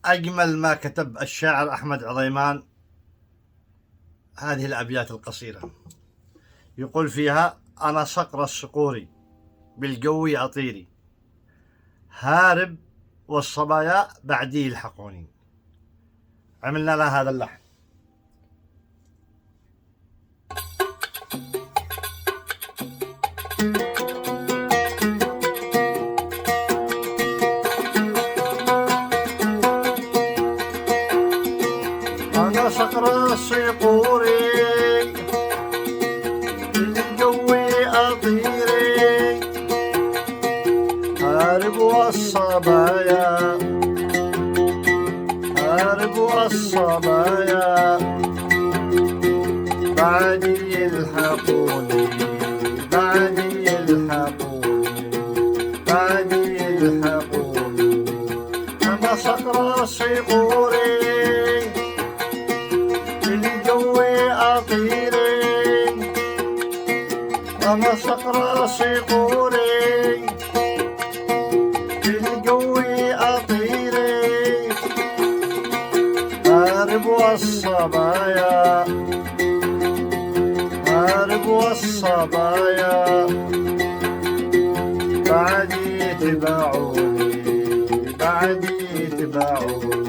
أجمل ما كتب الشاعر أحمد عضيمان هذه الأبيات القصيرة، يقول فيها: أنا صقر الصقور بالجو أطيري، هارب والصبايا بعدي يلحقوني. عملنا لها هذا اللحن. أنا صقر الصقور بالجو أطيري، هارب والصبايا بعدي يلحقوني، أنا صقر الصقور بالجو أطيري، أنا صقر الصقور بالجو أطيري، هارب والصبايا بعدي يتبعوني.